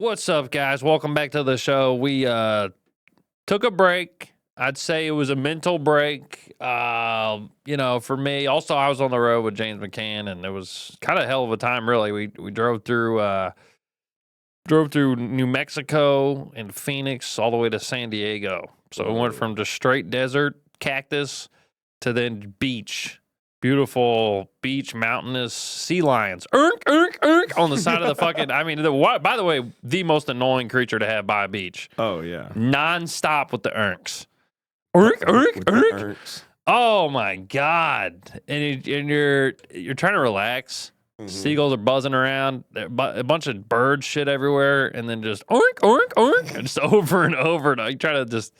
What's up, guys? Welcome back to the show. We took a break. I'd say it was a mental break. For me. Also, I was on the road with James McCann, and it was kind of a hell of a time, really. We drove through New Mexico and Phoenix all the way to San Diego. So we went from just straight desert, cactus, to then beach. Beautiful beach, mountainous, sea lions, on the side of the fucking. By the way, the most annoying creature to have by a beach. Oh yeah, non-stop with the urks. Oh my god! And you're trying to relax. Mm-hmm. Seagulls are buzzing around. A bunch of bird shit everywhere, and then just and just over and over. You try to just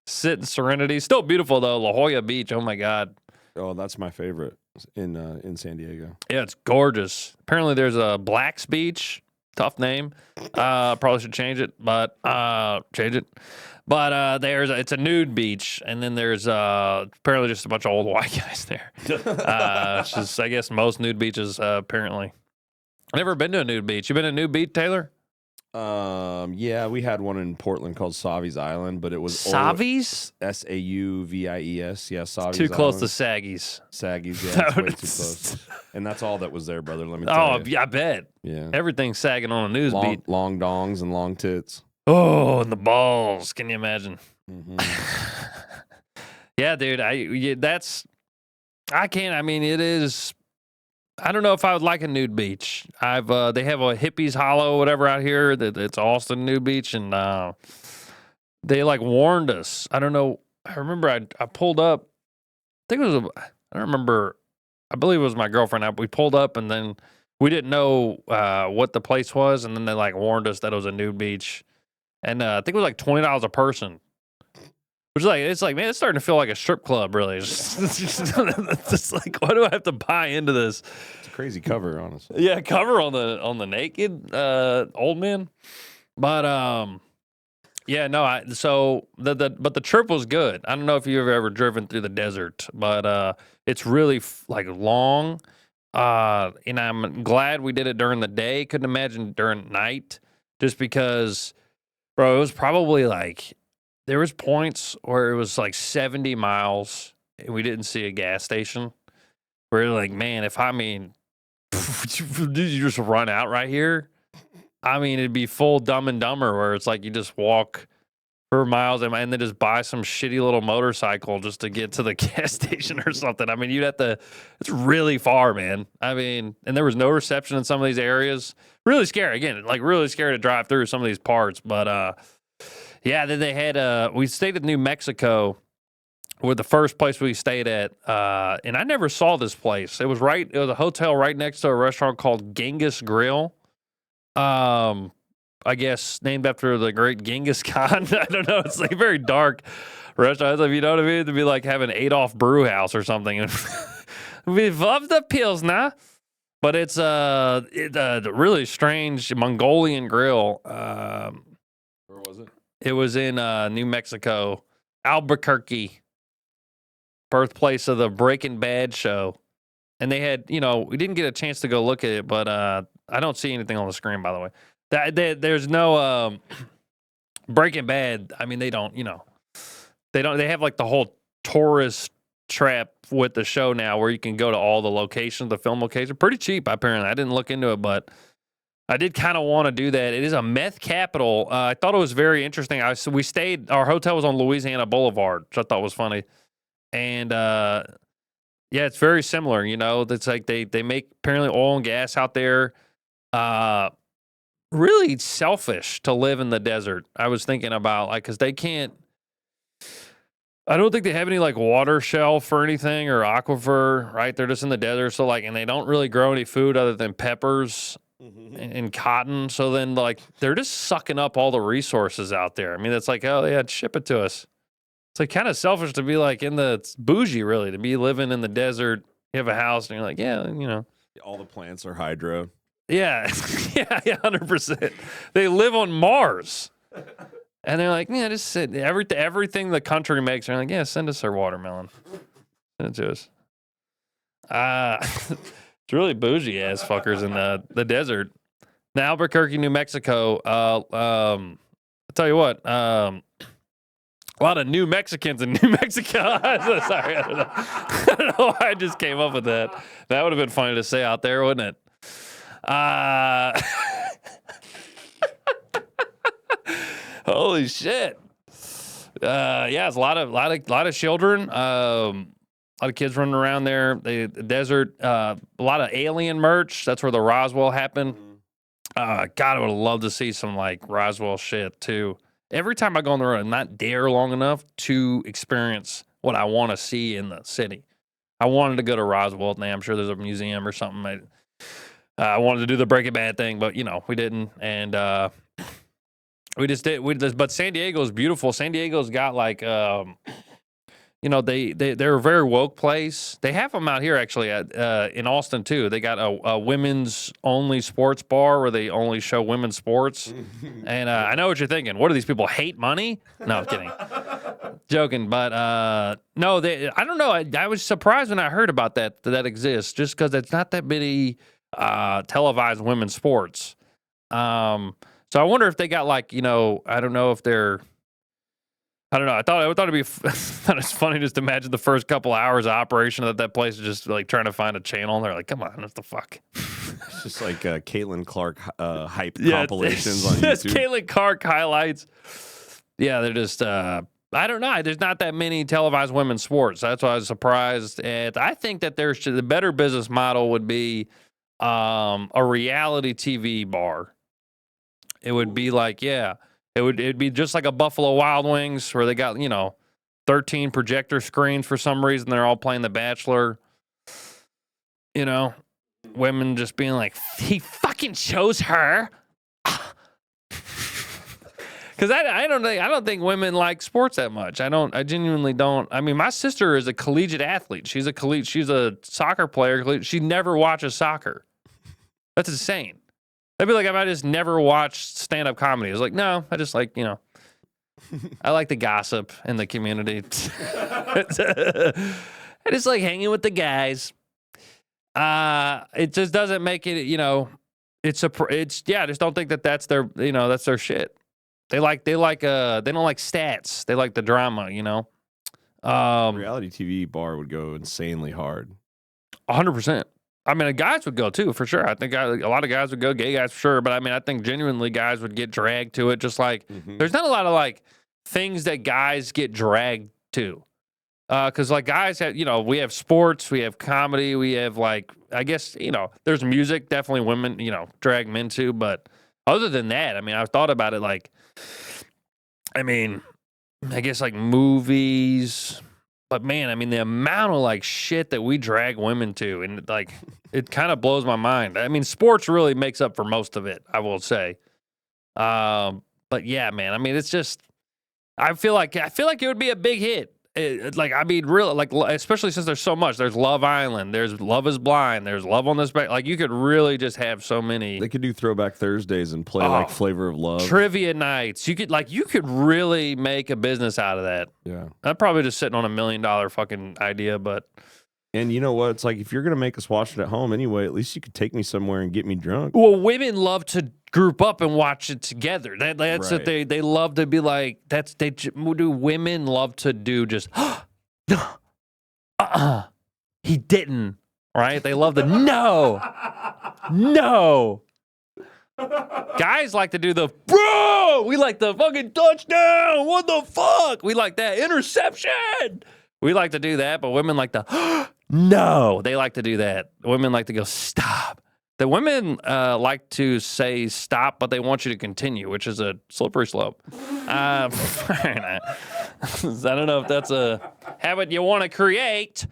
sit in serenity. Still beautiful though, La Jolla Beach. Oh my god. Oh, that's my favorite in San Diego. Yeah, it's gorgeous. Apparently, there's a Black's Beach. Tough name. Probably should change it, but change it. But it's a nude beach, and then there's apparently just a bunch of old white guys there. It's just, I guess, most nude beaches apparently. I've never been to a nude beach. You been to a nude beach, Taylor? Yeah, we had one in Portland called Savi's Island, but it was Savi's? Sauvies. Yeah, Savi's too close Island. to Saggy's. Saggy's, yeah, it's way too close. And that's all that was there, brother. Let me tell you. Yeah, I bet. Yeah, everything's sagging on a news beat. Long dongs and long tits. Oh, and the balls. Can you imagine? Mm-hmm. Yeah, dude. I can't. I mean, it is. I don't know if I would like a nude beach. They have a Hippies Hollow, whatever, out here. It's Austin nude beach, and they like warned us. I don't know. I remember I pulled up. I think it was. I don't remember. I believe it was my girlfriend. We pulled up, and then we didn't know what the place was, and then they like warned us that it was a nude beach, and I think it was like $20 a person. Which it's like, man, it's starting to feel like a strip club, really. It's just like, why do I have to buy into this? It's a crazy cover, honestly. Yeah, cover on the naked old men. But yeah, no. So the trip was good. I don't know if you've ever driven through the desert, but it's really long. And I'm glad we did it during the day. Couldn't imagine during night, just because, bro, it was probably like. There was points where it was like 70 miles and we didn't see a gas station. We're like, man, did you just run out right here? I mean, it'd be full Dumb and Dumber where it's like you just walk for miles and then just buy some shitty little motorcycle just to get to the gas station or something. I mean, it's really far, man. I mean, and there was no reception in some of these areas. Really scary. Again, like really scary to drive through some of these parts, but, yeah, then they had, we stayed in New Mexico with the first place we stayed at, and I never saw this place. It was a hotel right next to a restaurant called Genghis Grill. I guess named after the great Genghis Khan. I don't know. It's like a very dark restaurant. If you know what I mean? It'd be like having Adolf Brew House or something. We love the Pilsner. But it's a really strange Mongolian grill. Where was it? It was in New Mexico, Albuquerque, birthplace of the Breaking Bad show. And they had, we didn't get a chance to go look at it, but I don't see anything on the screen, by the way. There's no Breaking Bad. I mean, they don't, they have like the whole tourist trap with the show now where you can go to all the locations, the film location. Pretty cheap, apparently. I didn't look into it, but I did kind of want to do that. It is a meth capital. I thought it was very interesting. We stayed, our hotel was on Louisiana Boulevard, which I thought was funny. And yeah, it's very similar. It's like they make apparently oil and gas out there. Really selfish to live in the desert. I was thinking about because they can't. I don't think they have any like water shelf or anything or aquifer, right? They're just in the desert. So and they don't really grow any food other than peppers. And cotton, so then they're just sucking up all the resources out there. I mean, it's like, oh yeah, ship it to us. It's like kind of selfish to be it's bougie, really, to be living in the desert. You have a house, and you're like, yeah, all the plants are hydro. Yeah, yeah, 100%. They live on Mars, and they're like, yeah, just sit everything the country makes. They're like, yeah, send us our watermelon, send it to us. It's really bougie ass fuckers in the desert. Albuquerque, New Mexico. I'll tell you what. A lot of new Mexicans in New Mexico. Sorry, I don't know. I don't know why I just came up with that. That would have been funny to say out there, wouldn't it? Holy shit. Yeah, it's a lot of children. A lot of kids running around there. The desert. A lot of alien merch. That's where the Roswell happened. God, I would have loved to see some like Roswell shit too. Every time I go on the road, I'm not there long enough to experience what I want to see in the city. I wanted to go to Roswell. Now I'm sure there's a museum or something. I wanted to do the Breaking Bad thing, but we didn't. And we just did. But San Diego's beautiful. San Diego's got like, they're a very woke place. They have them out here actually in Austin too. They got a women's only sports bar where they only show women's sports. And I know what you're thinking. What do these people hate money? No, I'm kidding. Joking, but no, I don't know. I was surprised when I heard about that exists, just because it's not that many televised women's sports. So I wonder if they got like, I don't know if they're. I don't know. I thought it'd be thought it's funny just to imagine the first couple hours of operation that place is just like trying to find a channel. And they're like, "Come on, what the fuck?" It's just like Caitlin Clark hype compilations on it's YouTube. Caitlin Clark highlights. Yeah, they're just. I don't know. There's not that many televised women's sports. That's why I was surprised. And I think that the better business model would be a reality TV bar. It would be like, it'd be just like a Buffalo Wild Wings where they got, 13 projector screens for some reason. They're all playing The Bachelor. Women just being like, he fucking chose her. Because I don't think women like sports that much. I genuinely don't. I mean, my sister is a collegiate athlete. She's a soccer player. She never watches soccer. That's insane. That'd be like if I just never watched stand-up comedy. It's like, no, I just like, I like the gossip in the community. I just like hanging with the guys. It just doesn't make it, I just don't think that's their, that's their shit. They don't like stats. They like the drama, Reality TV bar would go insanely hard. 100%. I mean, guys would go too, for sure. I think a lot of guys would go, gay guys for sure. But I mean, I think genuinely guys would get dragged to it. Just like there's not a lot of like things that guys get dragged to. Because like guys have, we have sports, we have comedy, we have like, I guess, there's music, definitely women, drag men to. But other than that, I mean, I've thought about it like, I mean, I guess like movies. But man, I mean, the amount of like shit that we drag women to, and like, it kind of blows my mind. I mean, sports really makes up for most of it, I will say. But yeah, man, I mean, it's just, I feel like it would be a big hit. Really, like, especially since there's so much. There's Love Island. There's Love is Blind. There's Love on This Back. Like, you could really just have so many. They could do Throwback Thursdays and play like Flavor of Love. Trivia nights. You could really make a business out of that. Yeah. I'm probably just sitting on $1 million fucking idea, but. And you know what? It's like, if you're going to make us watch it at home anyway, at least you could take me somewhere and get me drunk. Well, women love to group up and watch it together. That's right. what they love to be like. Women love to do just, he didn't, right? They love the no. Guys like to do the, bro, we like the fucking touchdown. What the fuck? We like that interception. We like to do that, but women like the, no. They like to do that. Women like to go, stop. The women like to say stop, but they want you to continue, which is a slippery slope. I don't know if that's a habit you want to create.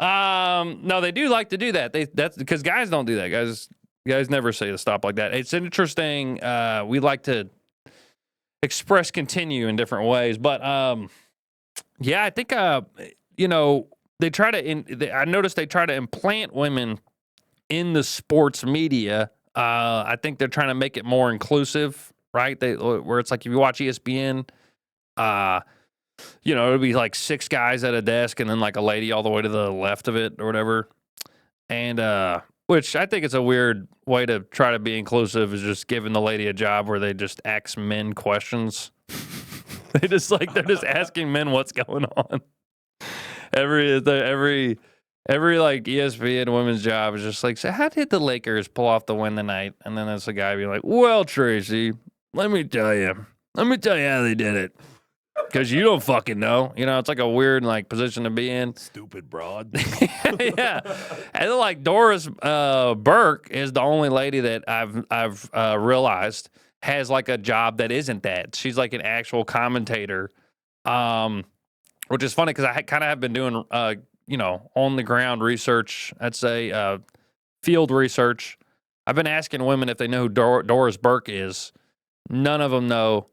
No, they do like to do that. That's because guys don't do that. Guys never say to stop like that. It's interesting. We like to express continue in different ways, but yeah, I think they try to. I noticed they try to implant women in the sports media. I think they're trying to make it more inclusive, right? Where it's like if you watch ESPN, it'll be like 6 guys at a desk and then like a lady all the way to the left of it or whatever. And Which I think it's a weird way to try to be inclusive, is just giving the lady a job where they just ask men questions. They're just asking men what's going on. Every like ESPN women's job is just like, so how did the Lakers pull off the win tonight? And then there's a guy being like, well, Tracy, let me tell you how they did it. Because you don't fucking know. You know, it's like a weird like position to be in. Stupid broad. Yeah. And then, like Doris Burke is the only lady that I've realized has like a job that isn't that. She's like an actual commentator, which is funny because I kind of have been doing, on the ground research. I'd say field research. I've been asking women if they know who Doris Burke is. None of them know.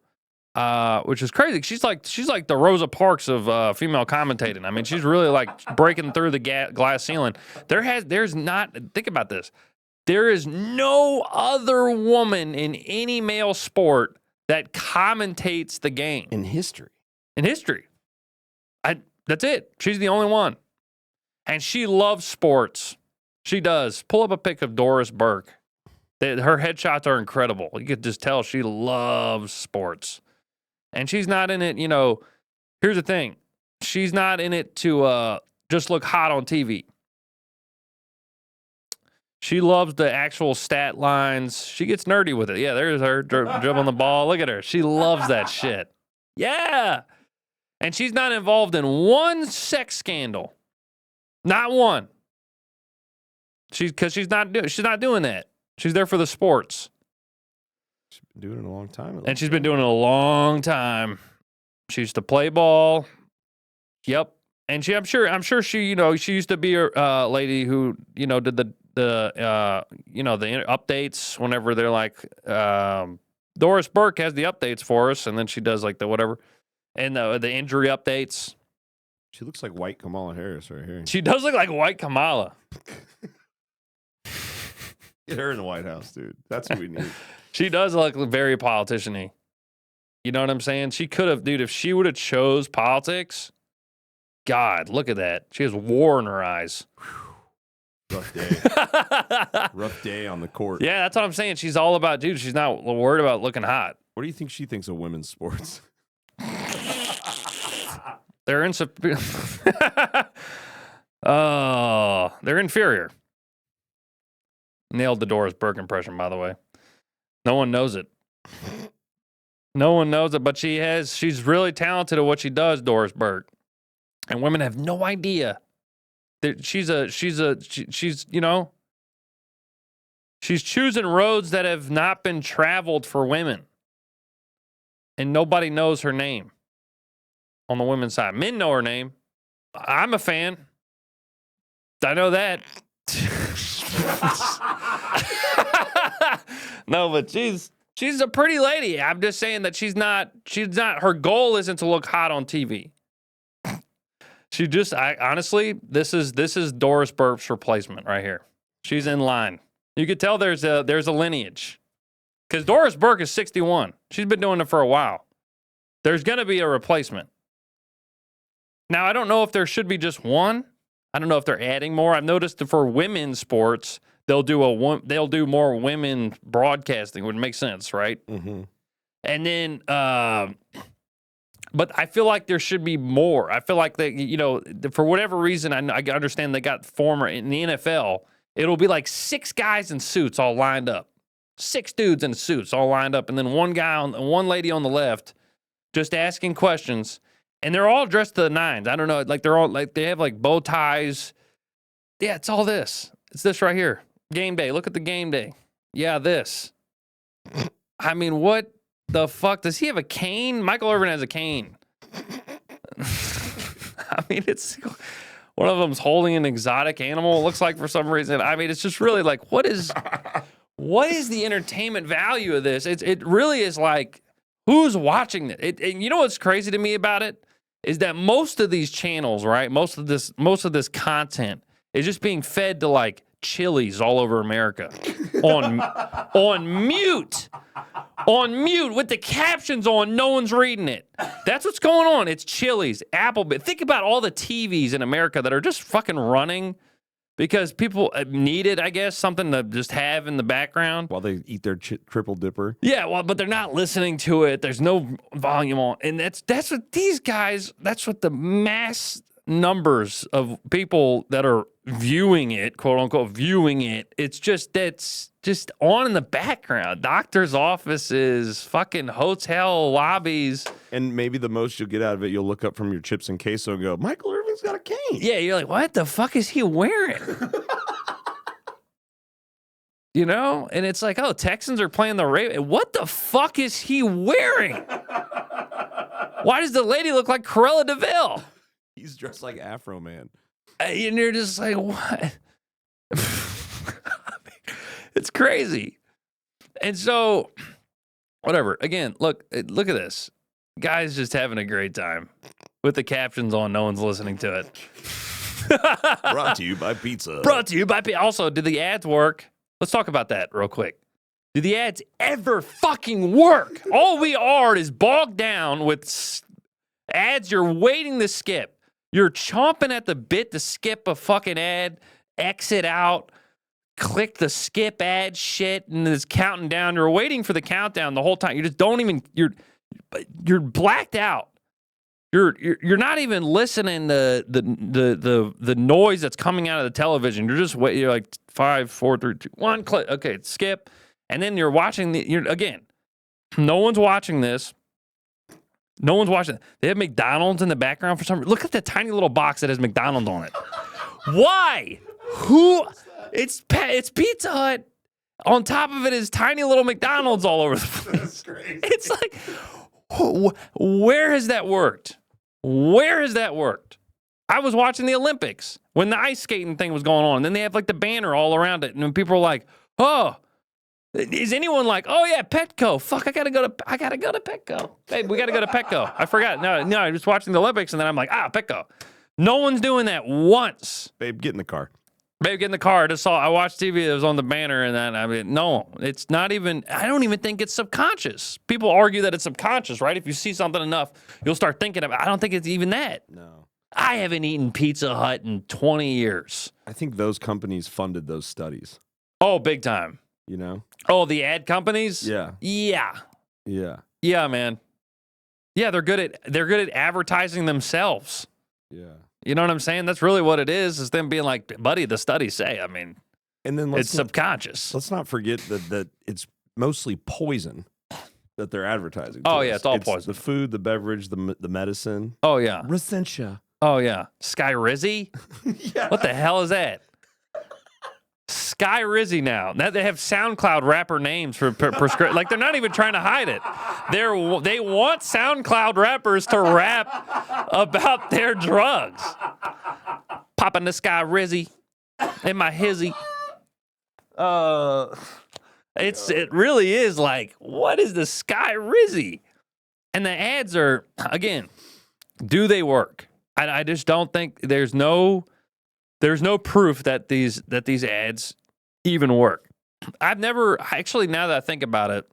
Which is crazy. She's like the Rosa Parks of female commentating. I mean, she's really like breaking through the glass ceiling. There's not. Think about this. There is no other woman in any male sport that commentates the game In history. That's it. She's the only one, and she loves sports. She does. Pull up a pic of Doris Burke. Her headshots are incredible. You could just tell she loves sports. And she's not in it, here's the thing. She's not in it to just look hot on TV. She loves the actual stat lines. She gets nerdy with it. Yeah, there's her dribbling the ball. Look at her. She loves that shit. Yeah. And she's not involved in one sex scandal. Not one. Because she's not doing that. She's there for the sports. She's been doing it a long time. And she's been doing it a long time. She used to play ball. Yep. And I'm sure she, she used to be a lady who, did the updates whenever they're like, Doris Burke has the updates for us. And then she does like the whatever. And the injury updates. She looks like white Kamala Harris right here. She does look like white Kamala. Get her in the White House, dude. That's what we need. She does look very politician-y. You know what I'm saying? She could have, dude, if she would have chose politics, God, look at that. She has war in her eyes. Rough day. Rough day on the court. Yeah, that's what I'm saying. She's all about, dude, she's not worried about looking hot. What do you think she thinks of women's sports? They're inferior. Nailed the Doris Burke impression, by the way. No one knows it. No one knows it, but she's really talented at what she does, Doris Burke. And women have no idea that she's choosing roads that have not been traveled for women. And nobody knows her name on the women's side. Men know her name. I'm a fan. I know that. No, but she's a pretty lady. I'm just saying that she's not, her goal isn't to look hot on TV. Honestly, this is Doris Burke's replacement right here. She's in line. You could tell there's a lineage. Because Doris Burke is 61. She's been doing it for a while. There's going to be a replacement. Now, I don't know if there should be just one. I don't know if they're adding more. I've noticed that for women's sports, they'll do more women broadcasting, would make sense, right? Mm-hmm. And then, but I feel like there should be more. I feel like they, for whatever reason, I understand they got former in the NFL. It'll be like 6 guys in suits all lined up, 6 dudes in suits all lined up, and then one lady on the left just asking questions. And they're all dressed to the nines. I don't know. Like they're all like, they have like bow ties. Yeah, it's all this. It's this right here. Game day. Look at the game day. Yeah, this. I mean, what the fuck? Does he have a cane? Michael Irvin has a cane. I mean, it's one of them's holding an exotic animal. It looks like for some reason. I mean, it's just really like, what is the entertainment value of this? It really is like, who's watching it? And you know what's crazy to me about it is that most of these channels, right? Most of this content is just being fed to like Chili's all over America on mute with the captions on. No one's reading it. That's what's going on. It's Chili's, Applebee's. Think about all the TVs in America that are just fucking running because people need it, I guess, something to just have in the background. While they eat their triple dipper. Yeah, well, but they're not listening to it. There's no volume on. And that's what these guys, that's what the mass numbers of people that are viewing it, quote unquote, viewing it, that's just on in the background. Doctors' offices, fucking hotel lobbies. And maybe the most you'll get out of it, you'll look up from your chips and queso and go, Michael Irvin's got a cane. Yeah, you're like, what the fuck is he wearing? You know? And it's like, oh, Texans are playing the Ravens. What the fuck is he wearing? Why does the lady look like Cruella DeVille? He's dressed like Afro Man. And you're just like, what? It's crazy. And so, whatever. Again, look at this. Guy's just having a great time with the captions on. No one's listening to it. Brought to you by pizza. Brought to you by pizza. Also, did the ads work? Let's talk about that real quick. Do the ads ever fucking work? All we are is bogged down with ads you're waiting to skip. You're chomping at the bit to skip a fucking ad, exit out, click the skip ad shit, and it's counting down. You're waiting for the countdown the whole time. You just don't even, you're blacked out. You're not even listening to the noise that's coming out of the television. You're just wait. You're like 5, 4, 3, 2, 1, click. Okay, skip, and then you're watching again. No one's watching this. No one's watching it. They have McDonald's in the background for some reason. Look at the tiny little box that has McDonald's on it. Why? Who? It's Pizza Hut. On top of it is tiny little McDonald's all over the place. That's crazy. It's like, where has that worked? Where has that worked? I was watching the Olympics when the ice skating thing was going on. And then they have like the banner all around it. And then people are like, oh, is anyone like, oh yeah, Petco? Fuck, I gotta go to Petco. Babe, we gotta go to Petco. I forgot. No, I was watching the Olympics and then I'm like, Petco. No one's doing that once. Babe, get in the car. Babe, get in the car. I watched TV. It was on the banner, and then no, it's not even. I don't even think it's subconscious. People argue that it's subconscious, right? If you see something enough, you'll start thinking about. I don't think it's even that. No, I haven't eaten Pizza Hut in 20 years. I think those companies funded those studies. Oh, big time. You know? Oh, the ad companies. Yeah. Yeah, man. Yeah, they're good at advertising themselves. Yeah. You know what I'm saying? That's really what it is them being like, buddy, the studies say. I mean, and then it's subconscious. Let's not forget that it's mostly poison that they're advertising. Oh, yeah, it's all poison. The food, the beverage, the medicine. Oh, yeah. Resentia. Oh, yeah. Sky Rizzy? Yeah. What the hell is that? Sky Rizzy now. Now they have SoundCloud rapper names for prescription. Like, they're not even trying to hide it. They want SoundCloud rappers to rap about their drugs. Popping the Sky Rizzy in my hizzy. It really is like, what is the Sky Rizzy? And the ads are, again, do they work? I just don't think there's no proof that these ads even work. I've never actually, now that I think about it,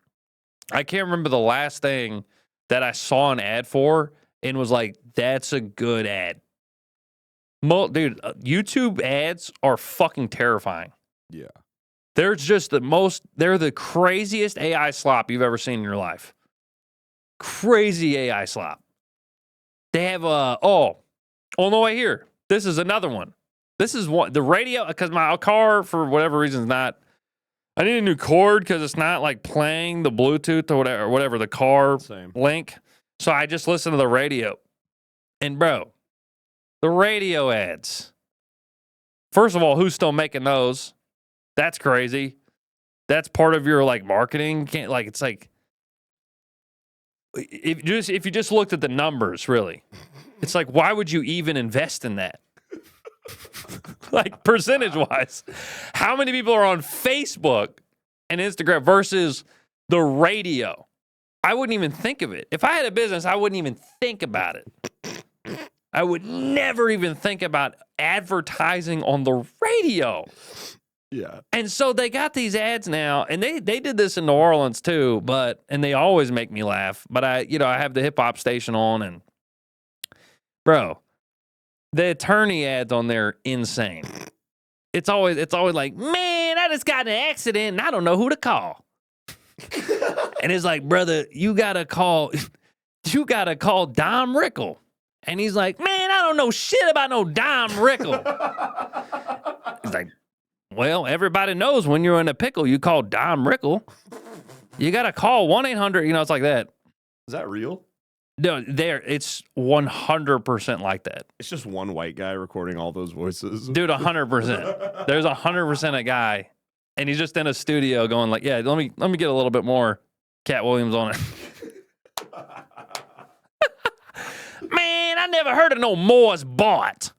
I can't remember the last thing that I saw an ad for and was like, that's a good ad. Dude, YouTube ads are fucking terrifying. Yeah. They're the craziest AI slop you've ever seen in your life. Crazy AI slop. They have on the way here. This is another one. This is one, the radio, because my car, for whatever reason, is not, I need a new cord because it's not like playing the Bluetooth or whatever the car link. So I just listen to the radio. And bro, the radio ads. First of all, who's still making those? That's crazy. That's part of your like marketing. It's like, if you just looked at the numbers, really, it's like, why would you even invest in that? Like, percentage wise, how many people are on Facebook and Instagram versus the radio? I wouldn't even think of it. If I had a business, I wouldn't even think about it. I would never even think about advertising on the radio. Yeah. And so they got these ads now, and they did this in New Orleans too, and they always make me laugh. But I have the hip hop station on, and bro, the attorney ads on there, insane. it's always like, man, I just got in an accident and I don't know who to call. And it's like, brother, you gotta call Dom Rickle. And he's like, man, I don't know shit about no Dom Rickle. He's like, well, everybody knows when you're in a pickle, you call Dom Rickle. You gotta call 1-800. It's like that. Is that real? No, it's 100% like that. It's just one white guy recording all those voices. Dude, 100%. There's 100% a guy, and he's just in a studio going like, yeah, let me get a little bit more Cat Williams on it. Man, I never heard of no Morris Bart.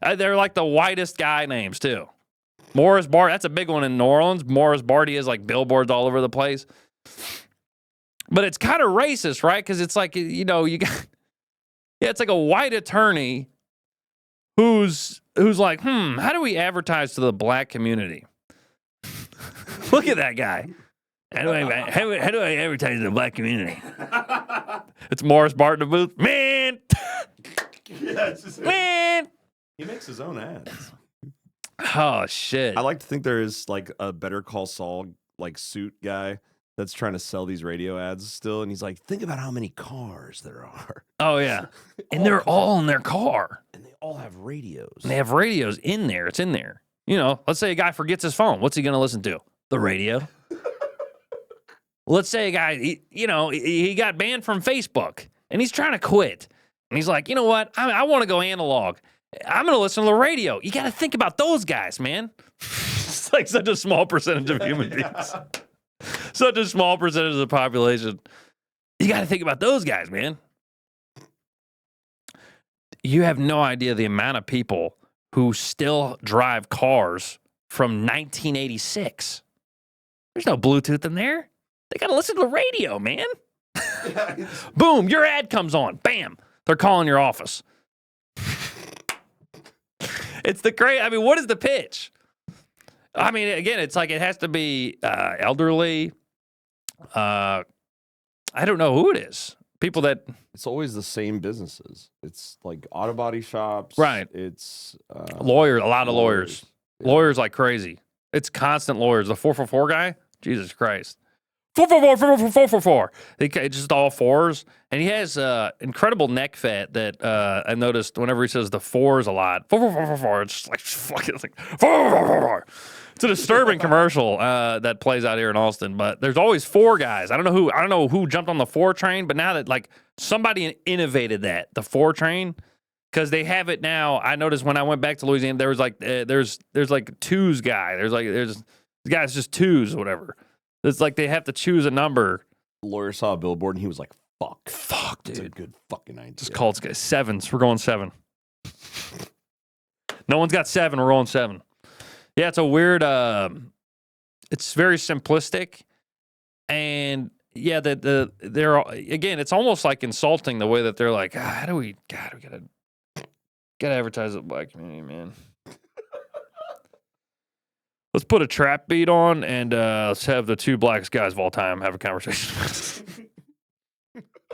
They're like the whitest guy names too. Morris Bart, that's a big one in New Orleans. Morris Bart, he has like billboards all over the place. But it's kind of racist, right? Because it's like, you got, it's like a white attorney who's like, how do we advertise to the black community? Look at that guy. How do I advertise to the black community? It's Morris Bart in the booth. Man! Yeah, it's just, man! He makes his own ads. Oh, shit. I like to think there is like a Better Call Saul like suit guy that's trying to sell these radio ads still. And he's like, think about how many cars there are. Oh, yeah. And they're all in their car. And they all have radios. And they have radios in there. It's in there. Let's say a guy forgets his phone. What's he going to listen to? The radio. Let's say a guy, he got banned from Facebook and he's trying to quit. And he's like, you know what? I want to go analog. I'm going to listen to the radio. You got to think about those guys, man. It's like such a small percentage of human beings. Such a small percentage of the population. You got to think about those guys, man. You have no idea the amount of people who still drive cars from 1986. There's no Bluetooth in there. They got to listen to the radio, man. Boom, your ad comes on. Bam, they're calling your office. It's the great. I mean, what is the pitch? I mean, again, it's like it has to be elderly. I don't know who it is. People that it's always the same businesses. It's like auto body shops, right? It's lawyers, a lot of lawyers, yeah. Lawyers like crazy. It's constant lawyers. The 444 guy, Jesus Christ, 444. It's just all fours, and he has incredible neck fat that I noticed whenever he says the fours a lot. 444. It's just like fucking like 444. It's a disturbing commercial that plays out here in Austin, but there's always four guys. I don't know who jumped on the four train, but now that like somebody innovated that, the four train, because they have it now. I noticed when I went back to Louisiana, there was like there's like a twos guy. There's the guy's just twos or whatever. It's like they have to choose a number. The lawyer saw a billboard and he was like, fuck, dude. It's a good fucking idea. Just call it sevens. We're going 7. No one's got 7. We're rolling 7. Yeah, it's a weird, it's very simplistic. And yeah, they're again, it's almost like insulting the way that they're like, how do we gotta advertise the black community, man. Let's put a trap beat on and let's have the two blackest guys of all time have a conversation.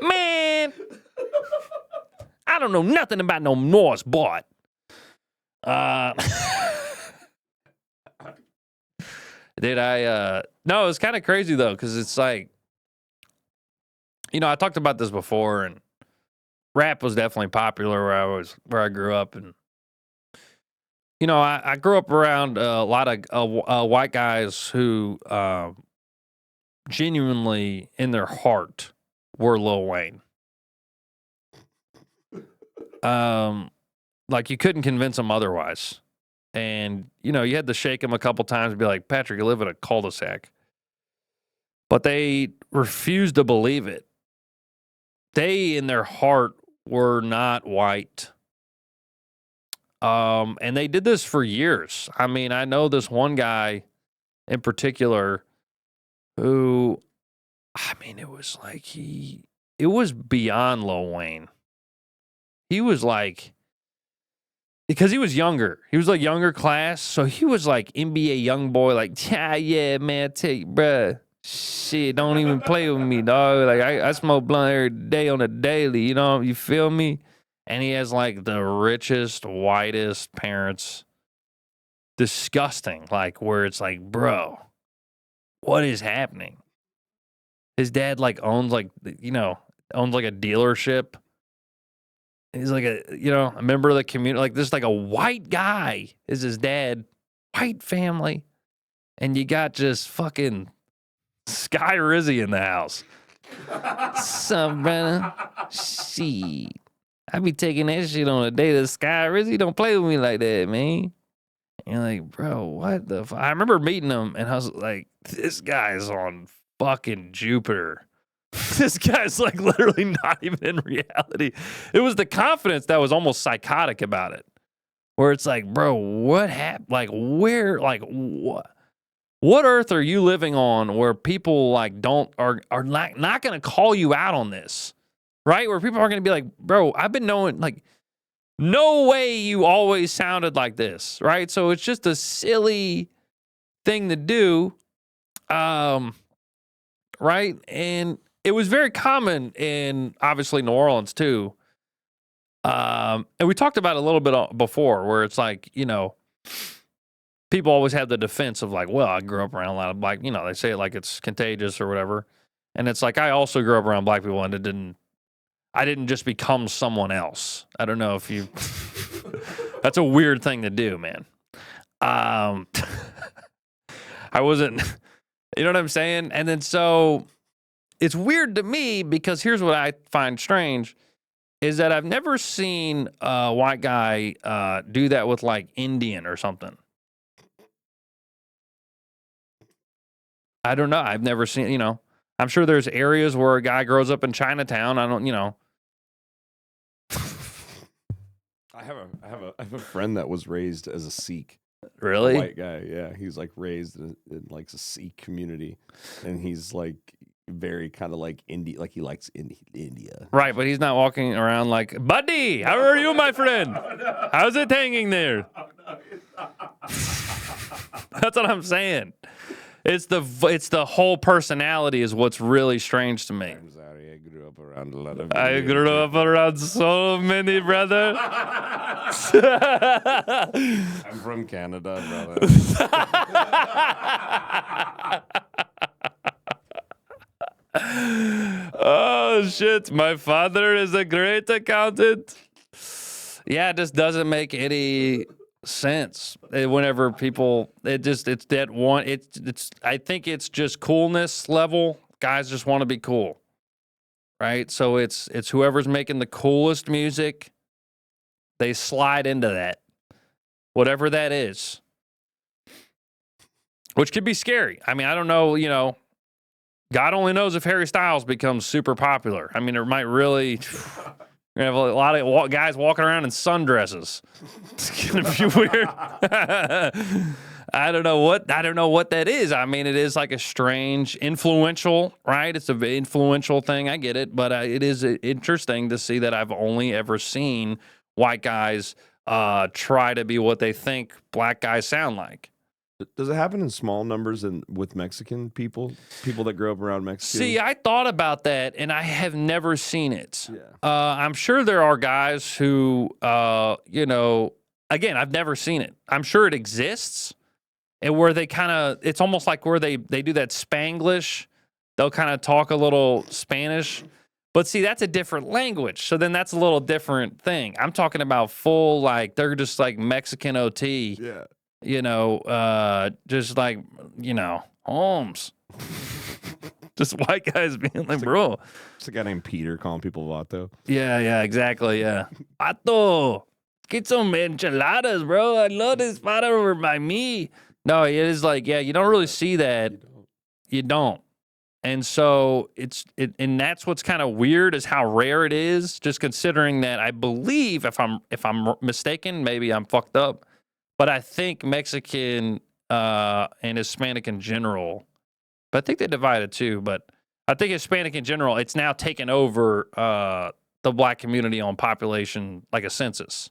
Man, I don't know nothing about no Morris Bart. Did I? No, it's kind of crazy though, because it's like, I talked about this before, and rap was definitely popular where I grew up, and I grew up around a lot of white guys who genuinely, in their heart, were Lil Wayne. Like you couldn't convince them otherwise. And, you had to shake him a couple times and be like, Patrick, you live in a cul-de-sac. But they refused to believe it. They, in their heart, were not white. And they did this for years. I mean, I know this one guy in particular who, I mean, it was like it was beyond Lil Wayne. He was like, because he was younger. He was like younger class. So he was like NBA young boy, like, yeah, man, I tell you, bruh, shit, don't even play with me, dog. Like, I smoke blunt every day on a daily, you feel me? And he has like the richest, whitest parents disgusting. Like where it's like, bro, what is happening? His dad like owns like a dealership. He's like a member of the community. Like this, like a white guy is his dad, white family, and you got just fucking Sky Rizzy in the house. Some brother, shit. I be taking that shit on a date to Sky Rizzy. Don't play with me like that, man. And you're like, bro, what the I remember meeting him, and I was like, this guy's on fucking Jupiter. This guy's like literally not even in reality. It was the confidence that was almost psychotic about it. Where it's like, bro, what happened? Like, where, like, what earth are you living on where people like are not going to call you out on this, right? Where people are going to be like, bro, I've been knowing, like, no way you always sounded like this, right? So it's just a silly thing to do, right? And it was very common in obviously New Orleans too. And we talked about it a little bit before, where it's like, people always have the defense of like, well, I grew up around a lot of black, they say it like it's contagious or whatever. And it's like, I also grew up around black people, and I didn't just become someone else. I don't know if you, that's a weird thing to do, man. I wasn't, you know what I'm saying? And then so it's weird to me because here's what I find strange is that I've never seen a white guy do that with like Indian or something. I don't know. I've never seen, I'm sure there's areas where a guy grows up in Chinatown. I don't, I have a friend that was raised as a Sikh. Really? A white guy, yeah. He's like raised in like a Sikh community, and he's like very kind of like indie, like he likes India. Right, but he's not walking around like, buddy, how are you, my friend? How's it hanging there? That's what I'm saying. It's the whole personality is what's really strange to me. I'm sorry, I grew up around a lot of. I grew up around so many, brother. I'm from Canada, brother. Oh shit! My father is a great accountant. Yeah, it just doesn't make any sense. Whenever people, it's that one. It's. I think it's just coolness level. Guys just want to be cool, right? So it's whoever's making the coolest music. They slide into that, whatever that is, which could be scary. I mean, I don't know. God only knows if Harry Styles becomes super popular. I mean, it might really. You're gonna have a lot of guys walking around in sundresses. It's gonna be weird. I don't know what that is. I mean, it is like a strange, influential, right? It's an influential thing. I get it, but it is interesting to see that I've only ever seen white guys try to be what they think black guys sound like. Does it happen in small numbers with Mexican people that grow up around Mexico? See, I thought about that, and I have never seen it. Yeah. I'm sure there are guys who, again, I've never seen it. I'm sure it exists, and where they kind of, it's almost like where they do that Spanglish. They'll kind of talk a little Spanish. But see, that's a different language. So then that's a little different thing. I'm talking about full, like, they're just like Mexican OT. Yeah. Just like, Holmes. Just white guys being like, bro. It's a guy named Peter calling people Vato. Yeah, exactly, yeah. Vato, get some enchiladas, bro. I love this spot over by me. No, it is like, yeah, you don't really see that. You don't. And so and that's what's kind of weird is how rare it is, just considering that I believe, if I'm mistaken, maybe I'm fucked up, but I think Mexican and Hispanic in general, but I think they divided too, but I think Hispanic in general, it's now taken over the black community on population like a census.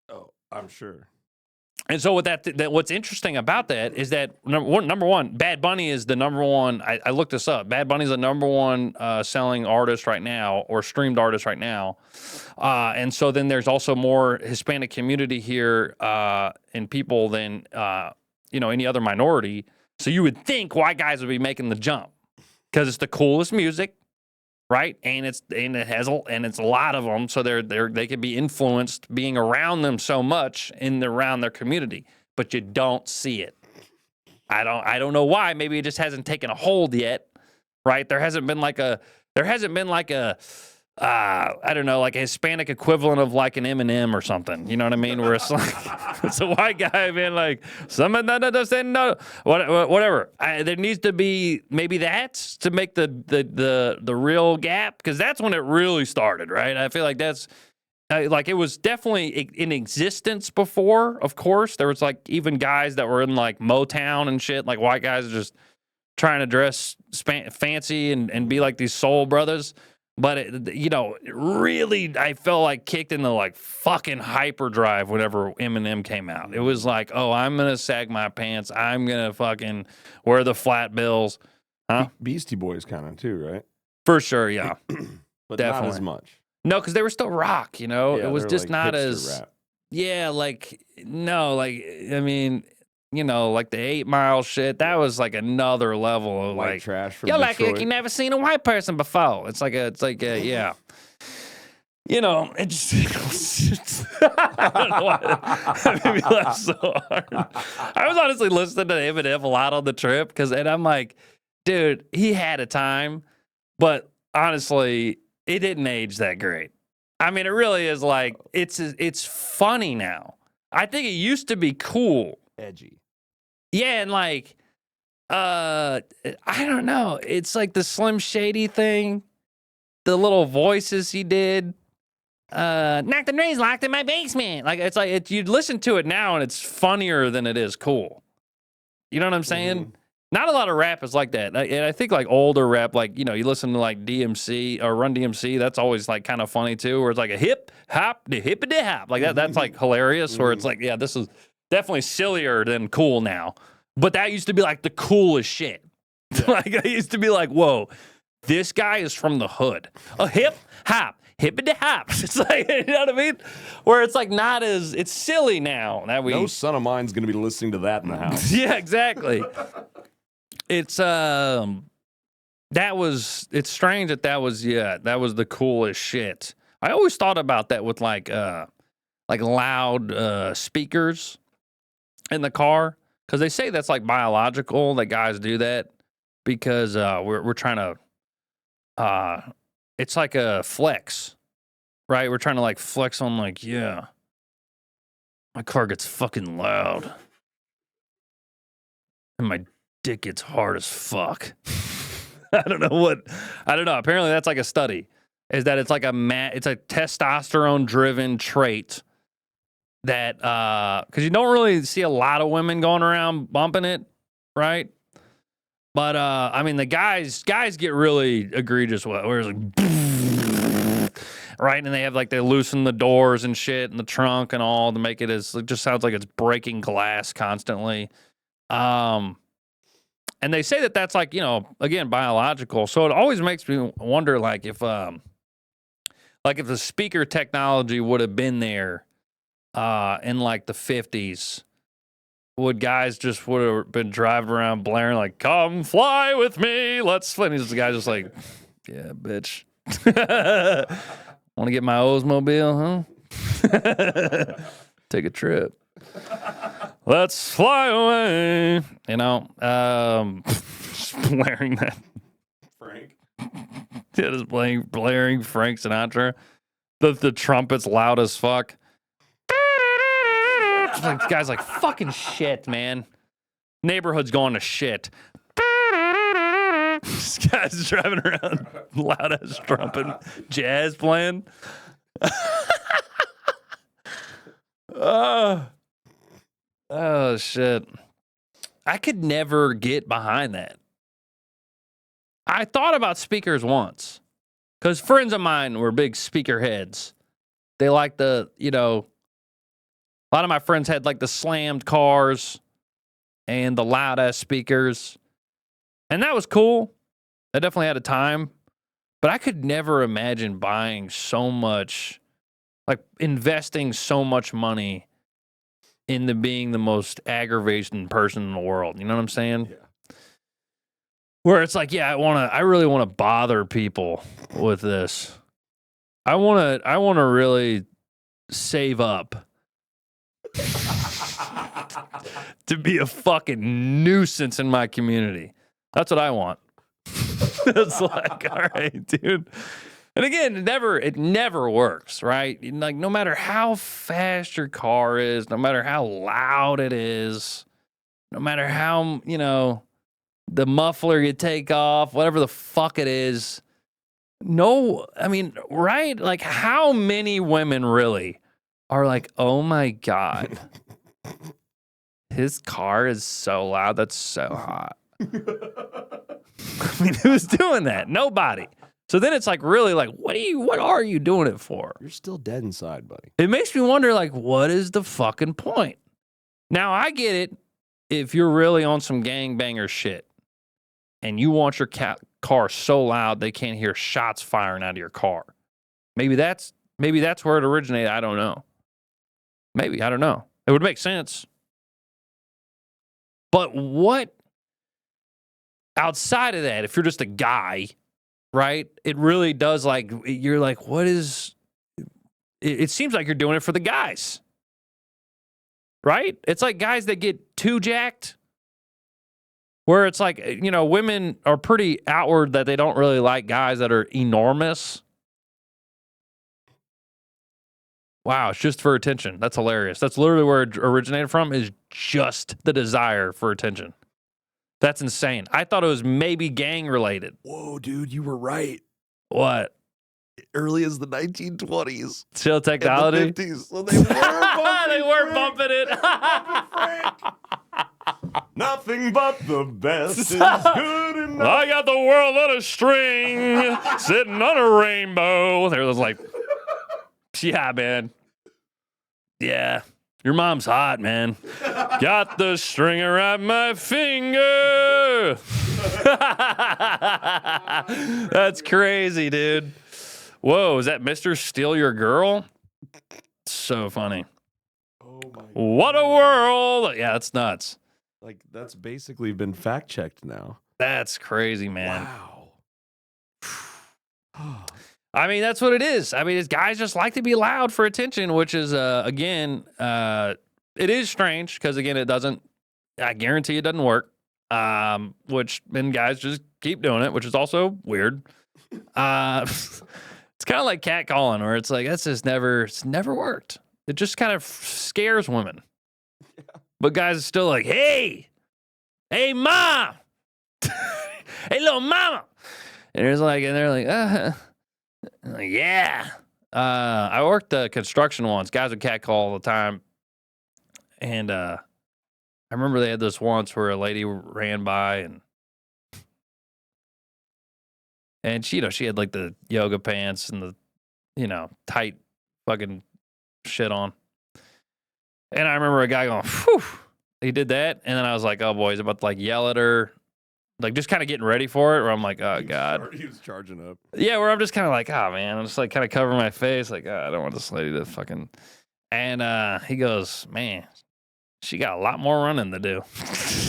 Oh, I'm sure. And so with that, what's interesting about that is that number one, Bad Bunny is the number one. I looked this up. Bad Bunny is the number one selling artist right now, or streamed artist right now. And so then there's also more Hispanic community here and people than any other minority. So you would think white guys would be making the jump because it's the coolest music, right? And it's a lot of them, so they can be influenced being around them so much around their community, but you don't see it. I don't know why. Maybe it just hasn't taken a hold yet, right? There hasn't been like a I don't know, like a Hispanic equivalent of like an Eminem or something. You know what I mean? Where it's like it's a white guy being like, whatever. There needs to be maybe that to make the real gap, because that's when it really started, right? I feel like that's like it was definitely in existence before. Of course, there was like even guys that were in like Motown and shit, like white guys just trying to dress fancy and be like these soul brothers. But it really, I felt like kicked into like fucking hyperdrive whenever Eminem came out. It was like, oh, I'm gonna sag my pants. I'm gonna fucking wear the flat bills, huh? Beastie Boys kind of too, right? For sure, yeah. But definitely. not as much. No, because they were still rock. Yeah, it was just like not hipster as rap. yeah, like no, like I mean. Like the 8 Mile shit, that was like another level of White like trash from you're like Detroit. you never seen a white person before. It's like yeah. It just I don't know why that made me laugh so hard. I was honestly listening to Eminem a lot on the trip and I'm like, dude, he had a time, but honestly, it didn't age that great. I mean, it really is like it's funny now. I think it used to be cool. Edgy. Yeah, and like, I don't know. It's like the Slim Shady thing, the little voices he did. Knocked and raised, locked in my basement. Like it's like you'd listen to it now, and it's funnier than it is cool. You know what I'm saying? Mm-hmm. Not a lot of rap is like that, and I think like older rap, like you listen to like DMC or Run DMC. That's always like kind of funny too, where it's like a hip hop, the hippity hop, like that. That's like hilarious. Where it's like, yeah, this is definitely sillier than cool now. But that used to be like the coolest shit. Yeah. Like I used to be like, whoa, this guy is from the hood. A hip hop, hippity hop. It's like, you know what I mean? Where it's like not as, it's silly now. No son of mine's going to be listening to that in the house. Yeah, exactly. It's, it's strange that was the coolest shit. I always thought about that with like loud speakers in the car, because they say that's like biological, that guys do that because we're trying to it's like a flex, right? We're trying to like flex on like, yeah, my car gets fucking loud and my dick gets hard as fuck. I don't know. Apparently that's like a study, is that it's like it's a testosterone driven trait that because you don't really see a lot of women going around bumping it, right? But I mean, the guys get really egregious with it, where it's like, right, and they loosen the doors and shit in the trunk and all to make it just sounds like it's breaking glass constantly. And they say that that's like, again, biological. So it always makes me wonder, like if the speaker technology would have been there in like the 50s, would guys just would have been driving around blaring like, come fly with me, let's fly. And the guy's just like, yeah, bitch. Want to get my Oldsmobile, huh? Take a trip. Let's fly away. Just blaring that. Frank. Yeah, just blaring Frank Sinatra. The trumpet's loud as fuck. Like, this guy's like, fucking shit, man. Neighborhood's going to shit. This guy's driving around, loud ass trumpet, jazz playing. Oh, shit. I could never get behind that. I thought about speakers once, because friends of mine were big speaker heads. They like A lot of my friends had like the slammed cars and the loud ass speakers. And that was cool. I definitely had a time. But I could never imagine buying so much, like investing so much money into being the most aggravating person in the world. You know what I'm saying? Yeah. Where it's like, yeah, I really want to bother people with this. I want to really save up to be a fucking nuisance in my community. That's what I want. It's like, all right, dude. And again, it never works, right? Like, no matter how fast your car is, no matter how loud it is, no matter how, the muffler you take off, whatever the fuck it is. No, I mean, right? Like, how many women really are like, oh my God, his car is so loud. That's so hot. I mean, who's doing that? Nobody. So then it's like, really, like, what are you doing it for? You're still dead inside, buddy. It makes me wonder, like, what is the fucking point? Now, I get it if you're really on some gangbanger shit and you want your car so loud they can't hear shots firing out of your car. Maybe that's where it originated. I don't know. Maybe, I don't know. It would make sense. But what outside of that, if you're just a guy, right? It really does, like, you're like, what is, it seems like you're doing it for the guys, right? It's like guys that get too jacked, where it's like, women are pretty outward that they don't really like guys that are enormous. Wow, it's just for attention. That's hilarious. That's literally where it originated from, is just the desire for attention. That's insane. I thought it was maybe gang related. Whoa, dude, you were right. What? Early as the 1920s. Still technology? And the 50s. So they were bumping They were bumping it. Nothing but the best is good enough. I got the world on a string, sitting on a rainbow. There was like, yeah, man. Yeah. Your mom's hot, man. Got the string around my finger. That's crazy, dude. Whoa, is that Mr. Steal Your Girl? So funny. Oh my God. What a world. Yeah, that's nuts. Like, that's basically been fact checked now. That's crazy, man. Wow. I mean, that's what it is. I mean, guys just like to be loud for attention, which is, again, it is strange because, again, I guarantee it doesn't work, then guys just keep doing it, which is also weird. It's kind of like catcalling, where it's like, it's never worked. It just kind of scares women. Yeah. But guys are still like, hey, mom, hey, little mama. And they're like, yeah. I worked construction once. Guys would catcall all the time. And I remember they had this once where a lady ran by and she had like the yoga pants and the, tight fucking shit on. And I remember a guy going, whew. He did that. And then I was like, oh boy, he's about to like yell at her. Like, just kind of getting ready for it, where I'm like, oh, God. He was charging up. Yeah, where I'm just kind of like, oh, man. I'm just like kind of covering my face. Like, oh, I don't want this lady to fucking. And he goes, man, she got a lot more running to do.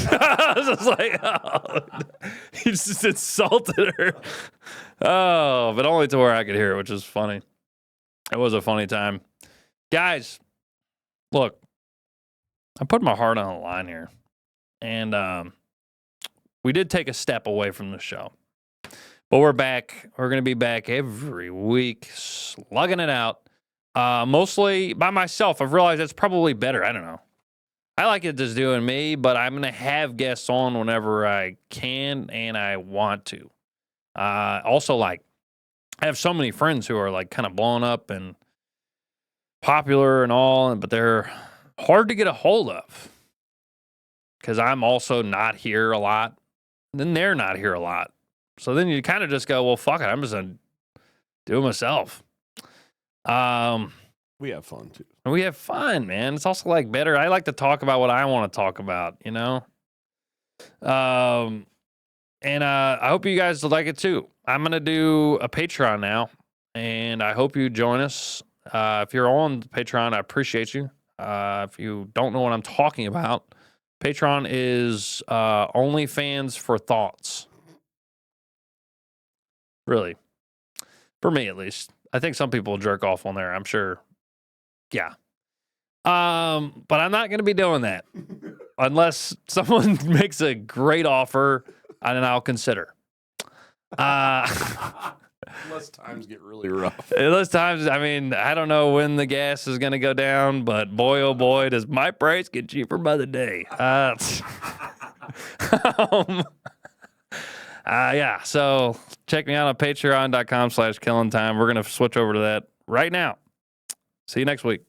I was just like, oh. He just insulted her. Oh, but only to where I could hear it, which is funny. It was a funny time. Guys, look, I put my heart on the line here. And, we did take a step away from the show, but we're back. We're going to be back every week, slugging it out, mostly by myself. I've realized that's probably better. I don't know. I like it just doing me, but I'm going to have guests on whenever I can and I want to. Also, like, I have so many friends who are like kind of blown up and popular and all, but they're hard to get a hold of because I'm also not here a lot. Then they're not here a lot. So then you kind of just go, well, fuck it. I'm just going to do it myself. We have fun too. And we have fun, man. It's also like better. I like to talk about what I want to talk about, you know? And I hope you guys like it too. I'm going to do a Patreon now, and I hope you join us. If you're on Patreon, I appreciate you. If you don't know what I'm talking about, Patreon is OnlyFans for thoughts. Really. For me, at least. I think some people jerk off on there, I'm sure. Yeah. But I'm not going to be doing that unless someone makes a great offer, and then I'll consider. Unless times get really rough. Those times, I mean, I don't know when the gas is going to go down, but boy, oh boy, does my price get cheaper by the day. Yeah, so check me out on patreon.com/killintime. We're going to switch over to that right now. See you next week.